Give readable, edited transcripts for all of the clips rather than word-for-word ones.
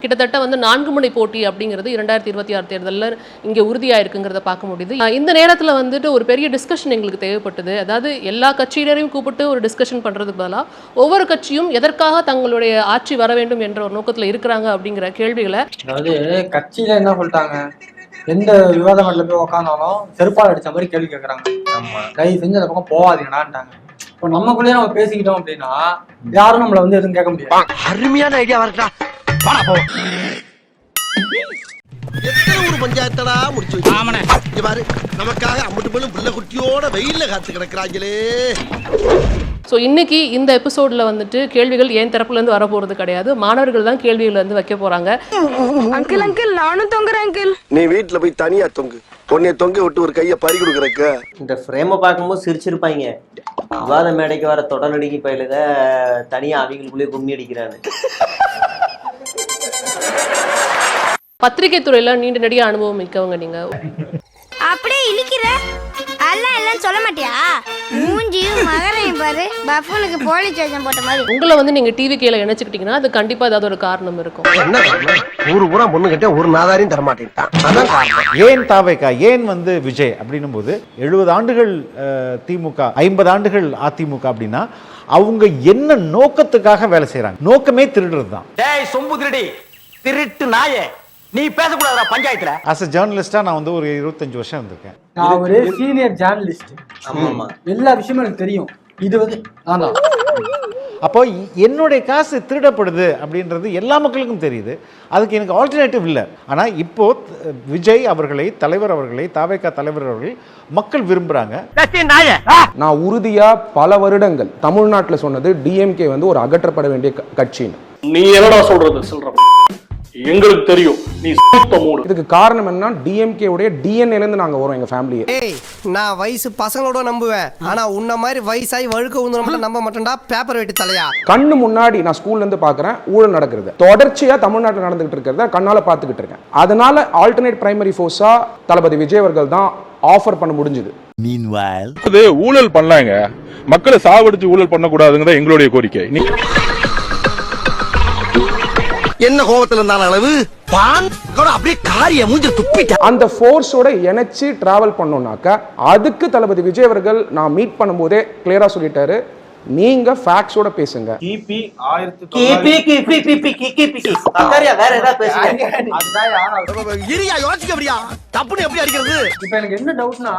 கிட்டத்தட்ட வந்து 4 முனை போட்டி அப்படிங்கிறது 2026 தேர்தலில் இங்கே உறுதியாக இருக்குங்கிறத பார்க்க முடியுது. இந்த நேரத்தில் வந்துட்டு ஒரு பெரிய டிஸ்கஷன் எங்களுக்கு தேவைப்பட்டது. அதாவது எல்லா கட்சியினரையும் கூப்பிட்டு ஒரு டிஸ்கஷன் பண்ணுறதுக்கு பதிலாக ஒவ்வொரு கட்சியும் எதற்காக தங்களுடைய ஆட்சி வர வேண்டும் என்ற ஒரு நோக்கத்தில் இருக்கிறாங்க அப்படிங்கிற கேள்விகளை, அதாவது கட்சியில என்ன சொல்லிட்டாங்க, எந்த விவாத மண்டல போய் உட்காந்தாலும் செருப்பால் அடிச்ச மாதிரி கேள்வி கேட்கறாங்க. தயவு செஞ்சு அந்த பக்கம் போகாதீங்கடான்ட்டாங்க. இப்போ நமக்குள்ளேயே நம்ம பேசிக்கிட்டோம் அப்படின்னா யாரும் நம்மள வந்து எதுவும் கேட்க முடியாது. அருமையான ஐடியா வரட்டா. எத்தனை ஒரு பஞ்சாயத்தடா முடிச்சு வச்சு பாரு, நமக்காக அம்பட்டு பெண்ணும் பிள்ளை குட்டியோட வெயில்ல காத்து கிடக்குறாங்களே. ஸோ இன்னைக்கு இந்த எபிசோடில் வந்துட்டு கேள்விகள் என் தரப்புலேருந்து வர போகிறது கிடையாது. மாணவர்கள் தான் கேள்விகள் வந்து வைக்க போகிறாங்க. அங்கிள் அங்கிள் நானும் தொங்குறேன் அங்கிள். நீ வீட்டுல போய் தனியா தொங்கு, உன்னைய தொங்க விட்டு ஒரு கைய பறி கொடுக்குறக்க. இந்த ஃப்ரேமை பார்க்கும்போது சிரிச்சிருப்பாங்க. விவாத மேடைக்கு வர தொடர்நடிகை பயிலுக தனியா அவங்களுக்குள்ளே கும்மி அடிக்கிறாங்க. பத்திரிகை துறையில் நீண்ட நெடிய அனுபவம் மிக்கவங்க நீங்க. அப்படியே இழுக்கிற எல்லாம் இல்லைன்னு சொல்ல மாட்டியா? மூஞ்சியும் மகனையும் பாரு, பஃபனுக்கு போலீஸ் ஸ்டேஷன் போட்ட மாதிரி. உங்களை வந்து நீங்க டிவி கேல இணைச்சுக்கிட்டீங்கன்னா அது கண்டிப்பா ஏதாவது ஒரு காரணம் இருக்கும். என்ன ஊரு பூரா பொண்ணு கிட்ட ஒரு நாதாரையும் தர மாட்டேன்ட்டான். அதான் காரணம். ஏன் தாவேகா, ஏன் வந்து விஜய் அப்படின்னும் போது 70 ஆண்டுகள் திமுக, 50 ஆண்டுகள் அதிமுக அப்படின்னா அவங்க என்ன நோக்கத்துக்காக வேலை செய்யறாங்க? நோக்கமே திருடுறது தான். டேய் சொம்பு திருடி, திருட்டு நாயே, நீ பேசக்கூடாதா பஞ்சாயத்துல? ஆஸ் அ ஜேர்னலிஸ்டா நான் வந்து ஒரு 25 வருஷம் இருந்திருக்கேன். நான் ஒரு சீனியர் ஜேர்னலிஸ்ட். எல்லா விஷயமும் எனக்கு தெரியும். இது வந்து அப்போ என்னுடைய காசு திருடப்படுது அப்படின்றது எல்லா மக்களுக்கும் தெரியுது. அதுக்கு எனக்கு ஆல்டர்னேட்டிவ் இல்லை. ஆனால் இப்போ விஜய் அவர்களை, தலைவர் அவர்களை, தாவேகா தலைவர் அவர்கள் மக்கள் விரும்புறாங்க. நான் உறுதியா பல வருடங்கள் தமிழ்நாட்டில் சொன்னது டிஎம்கே வந்து ஒரு அகற்றப்பட வேண்டிய கட்சின்னு. நீ என்னடா சொல்றது? சொல்ற எங்களுக்கு தெரியும் நீ சுத்த மூடு. இதுக்கு காரணம் என்ன? டிஎம்கே உடைய டிஎன்ஏல இருந்து நாங்க வரோம், எங்க ஃபேமிலியே. ஏய், நான் வயசு பசங்களோட நம்புவேன், ஆனா உன்ன மாதிரி வயசாயி வழுக்க உந்து நம்ப மாட்டேன்டா. பேப்பர் வெட்டி தலையா. கண்ணு முன்னாடி நான் ஸ்கூல்ல இருந்து பாக்குறேன் ஊழல் நடக்கிறது, தொடர்ச்சியா தமிழ்நாட்டில் நடந்துகிட்டு இருக்கிறத கண்ணால பாத்துக்கிட்டு இருக்கேன். அதனால ஆல்டர்னேட் பிரைமரி ஃபோர்ஸா தளபதி விஜய் அவர்கள் தான் ஆஃபர் பண்ண முடிஞ்சது. ஊழல் பண்ணலாங்க, மக்களை சாவடிச்சு ஊழல் பண்ணக்கூடாதுங்கிறத எங்களுடைய கோரிக்கை. என்ன கோபத்துல இருந்தான அளவு அப்படியே காரிய மூஞ்சி துப்பிட்ட. அந்த ஃபோர்ஸோட இணைச்சு டிராவல் பண்ணோம்னாக்க அதுக்கு தளபதி விஜய் அவர்கள் நான் மீட் பண்ணும்போதே கிளியரா சொல்லிட்டாரு, நீங்க ஃபேக்ட்ஸோட பேசுங்க. வேற ஏதாவது பேசுங்க. தப்புன்னு எப்படி அடிக்கிறது? இப்ப எனக்கு என்ன டவுட்னா,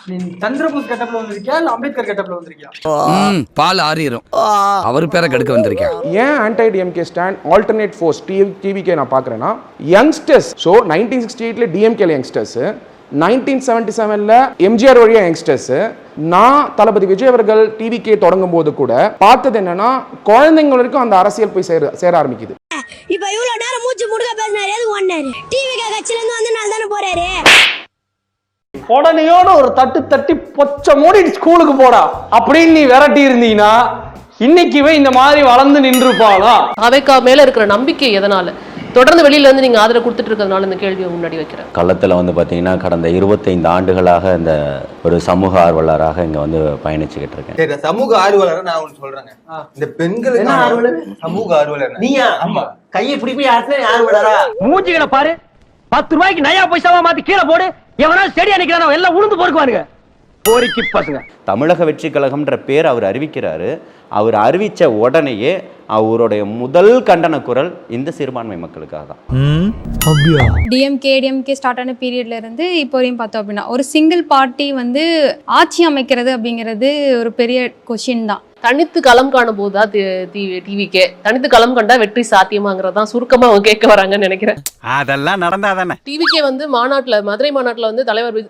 நீ சந்திரபோஸ் கெட்டப்ல வந்திருக்கியா இல்ல அம்பேத்கர் கெட்டப்ல வந்திருக்கியா? பால் ஆறிரும், அவர் பேரை கெடுக்க வந்திருக்கேன். ஏன் anti DMK stand alternate force TVK நான் பாக்குறேன்னா, யங்ஸ்டர்ஸ். ஸோ 1968 டிஎம்கேல யங்ஸ்டர்ஸ், 1977 எம்ஜிஆர் வழியா யங்ஸ்டர்ஸ். நான் தளபதி விஜய் அவர்கள் டிவிகே தொடங்கும் போது கூட பார்த்தது என்னன்னா, குழந்தைங்க வரைக்கும் அந்த அரசியல் போய் சேர ஆரம்பிக்குது. இப்ப இவ்வளவு நேரம் மூச்சு முடுக்க பேசினாரு, எதுக்கு ஒண்ணாரு? டிவிகே கட்சியில இருந்து வந்து நாள் தானே போறாரு. உடனேயோட ஒரு தட்டி பொச்ச மூடி ஸ்கூலுக்கு போடா அப்படின்னு நீ விரட்டி இருந்தீங்கன்னா இன்னைக்குவே இந்த மாதிரி வளர்ந்து நின்றுப்பாளா? தாவேகா மேல இருக்கிற நம்பிக்கை எதனால? தொடர்ந்து வெளியில இருந்து நீங்க ஆதரவு கொடுத்துட்டு இருக்கிறதுனால இந்த கேள்வியை முன்னாடி வைக்கிறேன். களத்தில் வந்து பார்த்தீங்கன்னா கடந்த 25 ஆண்டுகளாக இந்த ஒரு சமூக ஆர்வலராக இங்கே வந்து பயணிச்சுக்கிட்டு இருக்கேன். சமூக ஆர்வலர் நான் ஒன்று சொல்றேங்க, இந்த பெண்கள் என்ன ஆர்வலர்? சமூக ஆர்வலர் நீயா? ஆமா, கையை பிடிப்பி ஆர்வலரா? மூஞ்சிகளை பாரு, 10 ரூபாய்க்கு நயா பைசாவா மாத்தி கீழே போடு, எவனா செடியா நிக்கிறானோ எல்லாம் உளுந்து பொறுக்குவானுங்க. போரிக்கு பசங்க. தமிழக வெற்றி கழகம்ன்ற பேர் அவர் அறிவிக்கிறாரு. அவர் அறிவிச்ச உடனேயே அவருடைய முதல் கண்டன குரல் இந்த சிறுபான்மை மக்களுக்காக தான். டிஎம்கே ஸ்டார்ட் ஆன பீரியட்ல இருந்து இப்போ வரையும் பார்த்தோம் அப்படின்னா ஒரு சிங்கிள் பார்ட்டி வந்து ஆட்சி அமைக்கிறது அப்படிங்கிறது ஒரு பெரிய கொஸ்டின் தான். தனித்து களம் காணும் போதா டிவிக்கே தனித்து களம் கண்டா வெற்றி சாத்தியமாங்கிறதான் சுருக்கமா அவங்க கேட்க வராங்கன்னு நினைக்கிறேன். அதெல்லாம் நடந்தாதானே. டிவிக்கே வந்து மாநாட்டுல, மதுரை மாநாட்டுல வந்து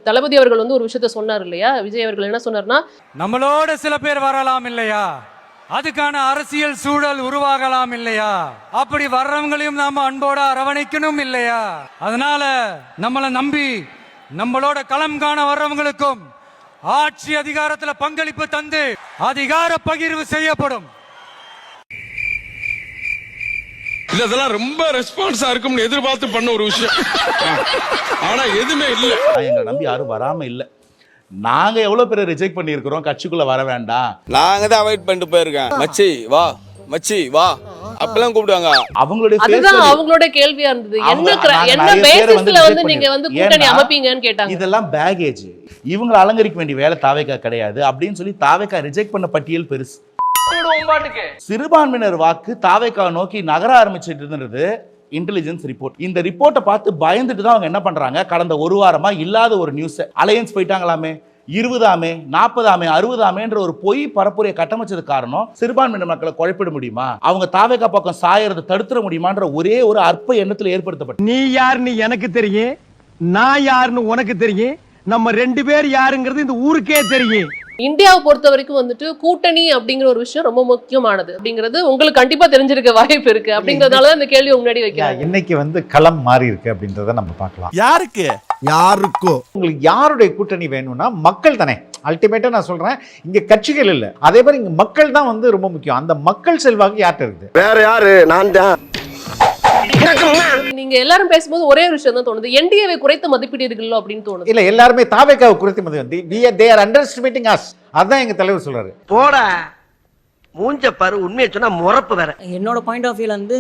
தளபதி அவர்கள் வந்து ஒரு விஷயத்த சொன்னார் இல்லையா? விஜய் அவர்கள் என்ன சொன்னார்னா, நம்மளோட சில பேர் வரலாம் இல்லையா, அதுக்கான அரசியல் சூழல் உருவாகலாம் இல்லையா, அப்படி வர்றவங்களையும் நாம அன்போட அரவணைக்கணும் இல்லையா, அதனால நம்மளை நம்பி நம்மளோட களம் காண வர்றவங்களுக்கும் ஆட்சி அதிகாரத்துல பங்களிப்பு தந்து அதிகார பகிர்வு செய்யப்படும். இதெல்லாம் ரொம்ப ரெஸ்பான்ஸா இருக்கும்னு எதிர்பார்த்து பண்ண ஒரு விஷயம். ஆனா எதுவுமே இல்ல. எங்களை நம்பி யாரும் வராம இல்ல. நாங்க எவ்வளவு பேரை ரிஜெக்ட் பண்ணிருக்கிறோம், கட்சிக்குள்ள வர வேண்டாம். நாங்க தான் அவாய்ட் பண்ணிட்டு போயிருக்கேன். மச்சி வா, மச்சி வா அப்பெல்லாம் கூப்பிடுவாங்க. அவங்களுடைய அதுதான் அவங்களோட கேள்வியா இருந்தது. என்ன பேசிஸ்ல வந்து நீங்க வந்து கூட்டணி அமைப்பீங்கன்னு கேட்டாங்க. இதெல்லாம் பேகேஜ், இவங்களை அலங்கரிக்க வேண்டிய வேலை தாவேகா கிடையாது அப்படின்னு சொல்லி தாவேகா ரிஜெக்ட் பண்ண பட்டியல் பெருசு. சிறுபான்மையினர் வாக்கு தாவேகா நோக்கி நகர ஆரம்பிச்சிட்டு இருந்தது இன்டெலிஜென்ஸ் ரிப்போர்ட். இந்த ரிப்போர்ட்டை பார்த்து பயந்துட்டு தான் அவங்க என்ன பண்றாங்க, கடந்த ஒரு வாரமா இல்லாத ஒரு நியூஸ், அலையன்ஸ் போயிட்டாங்களாமே, 20 40 60 ஒரு பொய் பரப்புரையை கட்டமைச்சது காரணம் சிறுபான்மையினர் மக்களை குழப்பிட முடியுமா, அவங்க தாவேகா பக்கம் சாயறதை தடுத்துட முடியுமான்ற ஒரே ஒரு அற்ப எண்ணத்தில் ஏற்படுத்தப்பட்ட. நீ யாருன்னு எனக்கு தெரியும், நான் யாருன்னு உனக்கு தெரியும், நம்ம 2 பேர் யாருங்கிறது இந்த ஊருக்கே தெரியும். இந்தியாவை பொறுத்த வரைக்கும் வந்துட்டு கூட்டணி அப்படிங்கிற ஒரு விஷயம் ரொம்ப முக்கியமானது அப்படிங்கிறது உங்களுக்கு கண்டிப்பா தெரிஞ்சிருக்க வாய்ப்பு இருக்கு. அப்படிங்கறதுனாலதான் இந்த கேள்வி முன்னாடி வைக்கிறாங்க. இன்னைக்கு வந்து களம் மாறி இருக்கு அப்படின்றத நம்ம பார்க்கலாம். யாருக்கு யாருக்கோ உங்களுக்கு யாருடைய கூட்டணி வேணும்னா மக்கள் தானே அல்டிமேட்டா. நான் சொல்றேன், இங்க கட்சிகள் இல்ல, அதே மாதிரி இங்க மக்கள் தான் வந்து ரொம்ப முக்கியம். அந்த மக்கள் செல்வாக்கு யார்கிட்ட இருக்குது? வேற யாரு? நான் தான். நீங்க எல்லாரும் பேசும்போது ஒரே ஒரு விஷயம் தான் தோணுது, என்டிஏவை குறைத்து மதிப்பிடுறீர்களோ அப்படின்னு தோணுது. இல்ல, எல்லாருமே தாவேகாவை குறைத்து மதிப்பிடுறாங்க. they are underestimating us. அதான் எங்க தலைவர் சொல்றாரு. போடா மூஞ்ச பாரு, உண்மையை சொன்னா முறப்பு வேற. என்னோட பாயிண்ட் ஆஃப் வியூல வந்து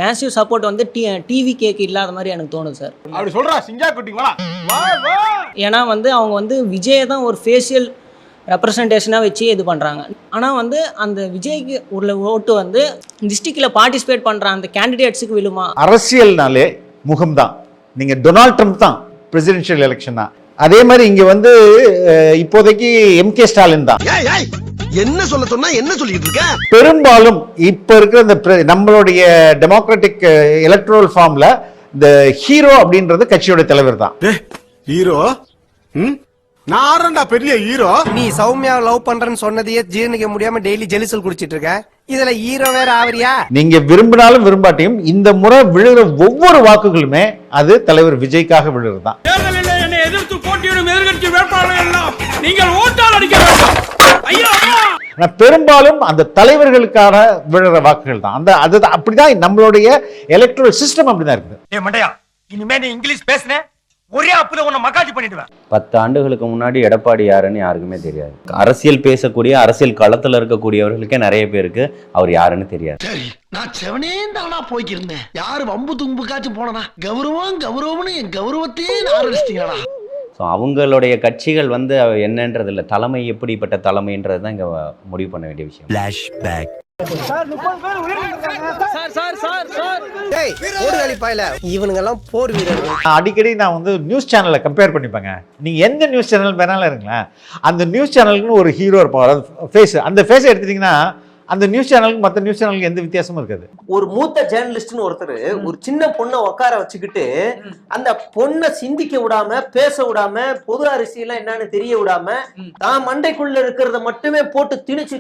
மேசிவ் சப்போர்ட் வந்து டிவி கேக்கு இல்லாத மாதிரி எனக்கு தோணுது சார். அப்படி சொல்றா சிங்கா குட்டி வா வா. ஏன்னா வந்து அவங்க வந்து விஜயை தான் ஒரு ஃபேஷியல் ரெப்ரசன்டேஷனாக வச்சு இது பண்ணுறாங்க. ஆனால் வந்து அந்த விஜய்க்கு உள்ள ஓட்டு வந்து டிஸ்ட்ரிக்டில் பார்ட்டிசிபேட் பண்ணுற அந்த கேண்டிடேட்ஸுக்கு விழுமா? அரசியல்னாலே முகம்தான். நீங்க டொனால்ட் ட்ரம்ப் தான் பிரசிடென்ஷியல் எலெக்ஷன் தான். அதே மாதிரி இங்க வந்து இப்போதைக்கு MK ஸ்டாலின் தான். என்ன சொல்ல சொன்னா என்ன சொல்லிட்டு இருக்க? பெரும்பாலும் இப்ப இருக்கிற இந்த நம்மளுடைய டெமோக்ராட்டிக் எலக்ட்ரல் ஃபார்ம்ல இந்த ஹீரோ அப்படின்றது கட்சியோட தலைவர் தான். ஹீரோ? நாரண்டா பெரிய ஹீரோ. நீ சௌமியா லவ் பண்றேன்னு சொன்னதையே ஜீர்ணிக்க முடியாம டெய்லி ஜெலிசல் குடிச்சிட்டு இருக்க, இதுல ஹீரோ வேற ஆவறியா? நீங்க விரும்பினாலும் விரும்பாட்டியும் இந்த முறை விழுகிற ஒவ்வொரு வாக்குகளுமே அது தலைவர் விஜய்க்காக விழுறதுதான். என்னை எதிர்த்து போட்டியிடும் எதிர்கட்சி வேட்பாளர்கள் எல்லாம் நீங்கள் ஓட்டால் அடிக்க வேண்டும். பெரும்பாலும் அந்த தலைவர்களுக்கான விழுற வாக்குகள் தான். அந்த அது அப்படிதான் நம்மளுடைய எலக்ட்ரல் சிஸ்டம் அப்படிதான் இருக்குது. ஏ மண்டையா, இனிமே நீ இங்கிலீஷ் பேசுன ஒரே அப்புல உன்னை மகாஜி பண்ணிடுவேன். 10 ஆண்டுகளுக்கு முன்னாடி எடப்பாடி யாருன்னு யாருக்குமே தெரியாது. அரசியல் பேசக்கூடிய, அரசியல் களத்துல இருக்கக்கூடியவர்களுக்கே நிறைய பேருக்கு அவர் யாருன்னு தெரியாது. சரி, நான் செவனே தானா போய்க்கிருந்தேன். யாரு வம்பு தும்புக்காச்சும் போனனா கௌரவம்னு என் கௌரவத்தையே ஆரம்பிச்சிட்டீங்களா? ஸோ அவங்களுடைய கட்சிகள் வந்து என்னன்றது இல்லை, தலைமை எப்படிப்பட்ட தலைமைன்றது தான் இங்கே முடிவு பண்ண வேண்டிய விஷயம். ஃபிளாஷ்பேக். இவனுங்கெல்லாம் போர் வீரர்கள். அடிக்கடி நான் வந்து நியூஸ் சேனலை கம்பேர் பண்ணிப்பேங்க. நீங்க எந்த நியூஸ் சேனல் வேணாலும் இருங்களேன், அந்த நியூஸ் சேனலுக்குன்னு ஒரு ஹீரோ இருப்பார், ஃபேஸ். அந்த ஃபேஸை எடுத்துட்டீங்கன்னா அந்த நியூஸ் சேனலுக்கு மற்ற நியூஸ் சேனலுக்கு எந்த வித்தியாசமும் இருக்காது. ஒரு மூத்த ஜேர்னலிஸ்ட்னு ஒருத்தர் ஒரு சின்ன பொண்ணை உட்கார வச்சுக்கிட்டு அந்த பொண்ணை சிந்திக்க விடாம, பேச விடாம, பொது அரசியல் என்னன்னு தெரிய விடாம தான் மண்டைக்குள்ள இருக்கிறத மட்டுமே போட்டு திணிச்சு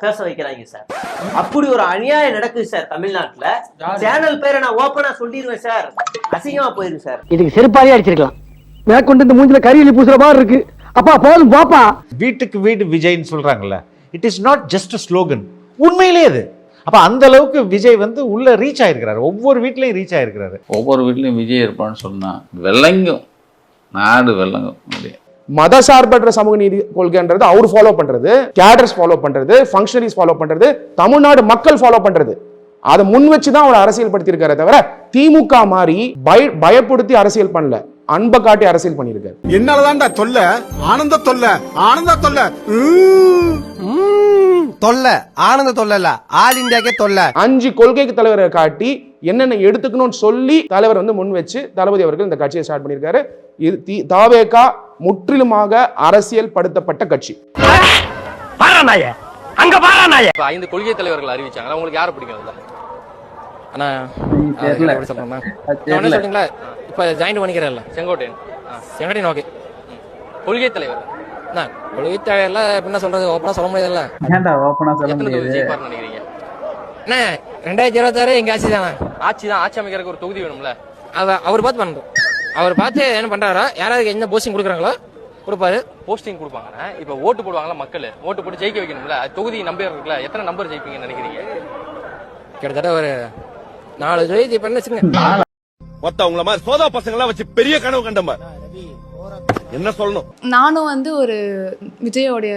பேச வைக்கிறாங்க சார். அப்படி ஒரு அநியாயம் நடக்குது சார் தமிழ்நாட்டுல. சேனல் பேரை நான் ஓப்பனா சொல்லிடுவேன் சார், அசிங்கமா போயிருக்கு சார். இதுக்கு செருப்பாலே அடிச்சிருக்கலாம். மேற்கொண்டு இந்த மூஞ்சில கரியலி பூசுற மாதிரி இருக்கு. அப்பா போதும் பாப்பா. வீட்டுக்கு வீடு விஜய்ன்னு சொல்றாங்கல்ல, it is not just a slogan. உண்மையிலே அது. அப்ப அந்த அளவுக்கு விஜய் வந்து உள்ள ரீச் ஆயிருக்கிறாரு, ஒவ்வொரு வீட்லயும் ரீச் ஆயிருக்கிறாரு. ஒவ்வொரு வீட்லயும் விஜய் இருப்பான்னு சொன்னா வெள்ளங்கும் நாடு வெள்ளங்கும். மத சார்பற்ற சமூக நீதி கொள்கைன்றது அவர் ஃபாலோ பண்றது, கேடர்ஸ் ஃபாலோ பண்றது, ஃபங்க்ஷனரிஸ் ஃபாலோ பண்றது, தமிழ்நாடு மக்கள் ஃபாலோ பண்றது. அதை முன் வச்சுதான் அவர் அரசியல் படுத்திருக்காரு தவிர திமுக மாதிரி பயப்படுத்தி அரசியல் பண்ணல, அன்பை காட்டி அரசியல் பண்ணிருக்காரு. என்னாலதான்டா தொல்ல, ஆனந்த தொல்ல, ஆனந்த தொல்ல தொல்ல, ஆனந்த தொல்ல இல்ல, ஆல் இந்தியாக்கே தொல்ல. 5 கொள்கைக்கு தலைவரை காட்டி என்னென்ன எடுத்துக்கணும்னு சொல்லி தலைவர் வந்து முன் வச்சு தளபதி அவர்கள் இந்த கட்சியை ஸ்டார்ட் பண்ணியிருக்காரு. இது தாவேகா முற்றிலுமாக அரசியல் படுத்தப்பட்ட கட்சி. அங்க பாரானாயே. 5 கொள்கை தலைவர்கள் அறிவிச்சாங்க, உங்களுக்கு யாரை பிடிக்கும்? ஆனா சொல்றீங்களா, இப்ப ஜாயின் பண்ணிக்கிறேன்ல செங்கோட்டையன் ஓகே. கொள்கை தலைவர் கொள்கை தலைவர்ல என்ன சொல்றது, ஓப்பனா சொல்ல முடியாதுல்ல. நினைக்கிறீங்க என்ன 2026 எங்க ஆட்சி தானே? ஆட்சி அமைக்கிறதுக்கு ஒரு தொகுதி வேணும்ல, அவர் பார்த்து பண்றோம். அவர் பார்த்து என்ன பண்றாரோ, யாராவது என்ன போஸ்டிங் கொடுக்குறாங்களோ கொடுப்பாரு. போஸ்டிங் கொடுப்பாங்க. இப்ப ஓட்டு போடுவாங்களா மக்கள், ஓட்டு போட்டு ஜெயிக்க வைக்கணும்ல, தொகுதி நம்பர் இருக்குல்ல, எத்தனை நம்பர் ஜெயிப்பீங்கன்னு நினைக்கிறீங்க? கிட்டத்தட்ட ஒரு 4 ஜெயிச்சு பண்ண வச்சுங்க. உங்கள மாதிரி சோதா பசங்க எல்லாம் வச்சு பெரிய கனவு கண்டமா என்ன சொல்லணும். நானும் வந்து ஒரு விஜயோடைய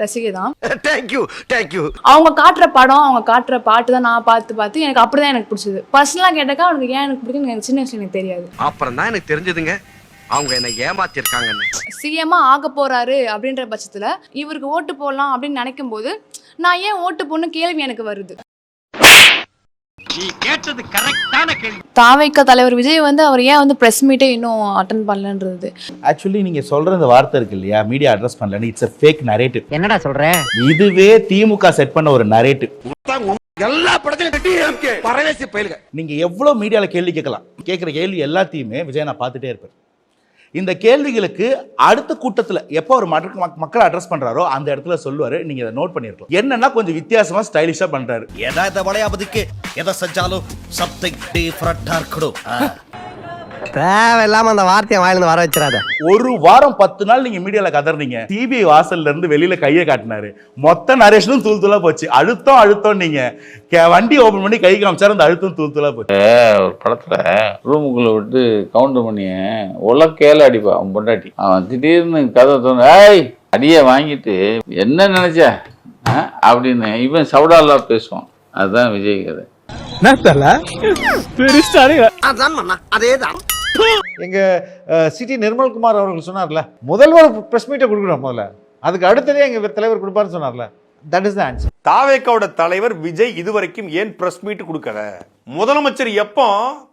ரசிகை தான். தேங்க்யூ. அவங்க காட்டுற படம், அவங்க காட்டுற பாட்டு தான் நான் பார்த்து எனக்கு அப்படிதான் எனக்கு பிடிச்சது. பர்சனலா கேட்டாக்கா அவனுக்கு ஏன் எனக்கு பிடிக்கும் எனக்கு சின்ன வயசுல எனக்கு தெரியாது. அப்புறம் தான் எனக்கு தெரிஞ்சதுங்க அவங்க என்ன ஏமாத்திருக்காங்கன்னு. சிஎம்மா ஆக போறாரு அப்படின்ற பட்சத்துல இவருக்கு ஓட்டு போடலாம் அப்படின்னு நினைக்கும் போது நான் ஏன் ஓட்டு போடணும் கேள்வி எனக்கு வருது. நீ கேட்டது கரெக்டான கேள்வி. தாவேக்கா தலைவர் விஜய் வந்து அவர் ஏன் வந்து பிரஸ் மீட்டே இன்னும் அட்டெண்ட் பண்ணலன்றது. ஆக்சுவலி நீங்க சொல்ற இந்த வார்த்தை இருக்கு இல்லையா, மீடியா அட்ரஸ் பண்ணல, இட்ஸ் a fake narrative. என்னடா சொல்ற? இதுவே திமுக செட் பண்ண ஒரு நரேட்டிவ். எல்லா படத்திலும் டிஎம்கே பரவேசி பயிலுங்க. நீங்க எவ்வளவு மீடியால கேள்வி கேட்கலாம், கேட்கிற கேள்வி எல்லாத்தையுமே விஜய் நான் பார்த்துட்டே இருப்பேன். இந்த கேள்விகளுக்கு அடுத்த கூட்டத்தில் எப்போ ஒரு மக்களை அட்ரஸ் பண்றாரோ அந்த இடத்துல சொல்லுவாரு. நீங்க இதை நோட் பண்ணிருக்கலாம். என்னன்னா கொஞ்சம் வித்தியாசமா ஸ்டைலிஷா பண்றாரு. ஏதாவது வளையாபதிக்கு எதை செஞ்சாலும் சம்திங் டிஃபரண்டா இருக்கணும். தேவையில்லாம அந்த வார்த்தையை வாயிலிருந்து வர வச்சிடாத. ஒரு வாரம் 10 நாள் நீங்க மீடியால கதறீங்க. சிபிஐ வாசல்ல இருந்து வெளியில கையை காட்டினாரு. மொத்த நரேஷனும் தூள் தூளா போச்சு. அழுத்தம் நீங்க வண்டி ஓபன் பண்ணி கை காமிச்சாரு, அந்த அழுத்தம் தூள் தூளா போச்சு. ஒரு படத்துல ரூமுக்குள்ள விட்டு கவுண்டர் பண்ணிய உலக்கையில அடிப்பா அவன் பொண்டாட்டி. அவன் திடீர்னு கதை தோணு, ஏய் அடிய வாங்கிட்டு என்ன நினைச்ச அப்படின்னு இவன் சவுடாலா பேசுவான். அதுதான் விஜய் கதை. அதேதான் எங்க சிட்டி நிர்மல்குமார் அவர்கள் சொன்னார்ல, முதல்வர் பிரஸ் மீட்டை கொடுக்குறோம் முதல்ல, அதுக்கு அடுத்ததே எங்க தலைவர் கொடுப்பாருன்னு சொன்னார்ல. That is the answer. தாவேக்காவோட தலைவர் விஜய் இதுவரைக்கும் ஏன் பிரஸ் மீட் கொடுக்கல? முதலமைச்சர் எப்போ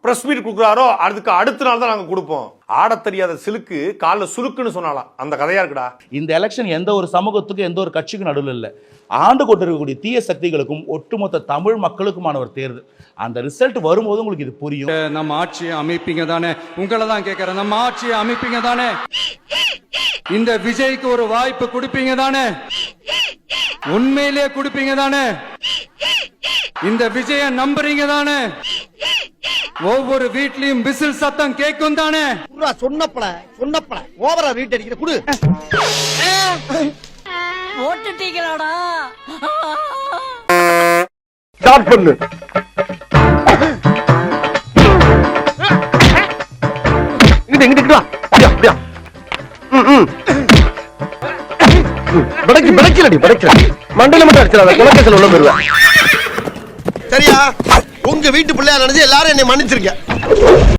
பிரஸ் மீட் கொடுக்குறாரோ அதுக்கு அடுத்த நாள் தான் நாங்க கொடுப்போம். ஆட தெரியாத சிலுக்கு கால சுலுக்குன்னு சொன்னாலாம், அந்த கதையா இருக்குடா. இந்த எலெக்ஷன் எந்த ஒரு சமூகத்துக்கும் எந்த ஒரு கட்சிக்கும் நடுவில் இல்லை, ஆண்டு கொண்டிருக்கக்கூடிய தீய சக்திகளுக்கும் ஒட்டுமொத்த தமிழ் மக்களுக்குமான ஒரு தேர்தல். அந்த ரிசல்ட் வரும்போது உங்களுக்கு இது புரியும். நம்ம ஆட்சியை அமைப்பீங்க தானே? உங்களை தான் கேட்கறேன், நம்ம ஆட்சியை அமைப்பீங்க தானே? இந்த விஜய்க்கு ஒரு வாய்ப்பு கொடுப்பீங்க தானே? உண்மையிலேயே கொடுப்பீங்க தானே? இந்த விஜய நம்புறீங்க தானே? ஒவ்வொரு வீட்லயும் விசில் சத்தம் கேட்கும் தானே? சொன்னப்பல ஓவரா ரீட் அடிக்கிற குடு. ஓட்டுட்டீங்களாடா? ஸ்டார்ட் பண்ணு. இங்கிட்டு வா. அப்படியா படைக்கலடி மண்டையில மட்டும் அடிச்சிடாத, குலக்கேசல் உள்ள போயிருவேன். சரியா? உங்க வீட்டு பிள்ளையா நினைச்சு எல்லாரும் என்னை மன்னிச்சிருக்க.